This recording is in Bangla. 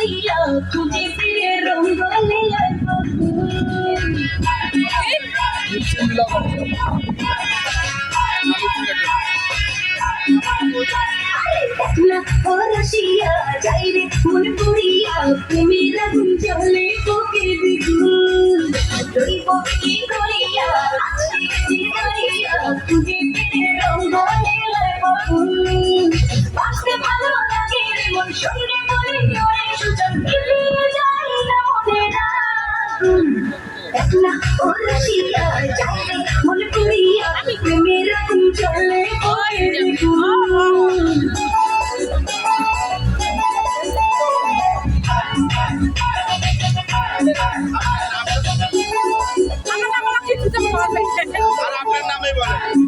গলিয়া খুঁজে ফিরে রঙ্গলিয়া রসিয়া যাই রে মন পুরিয়া প্রেমের আগুন জ্বলে বুকে দ্বিগুণ রইব কি করিয়া করিয়া খুঁজে ফিরে রঙ্গলিয়া বাঁচতে ভালো লাগে রে মন শরীরে বলে ওরে সুজন ফিরিয়ে যাই না মনের আগুন একলা ও রসিয়া যাই রে মন পুরিয়া প্রেমের আগুন জ্বলে বুকে দ্বিগুণ আর আপনার নামে বলেন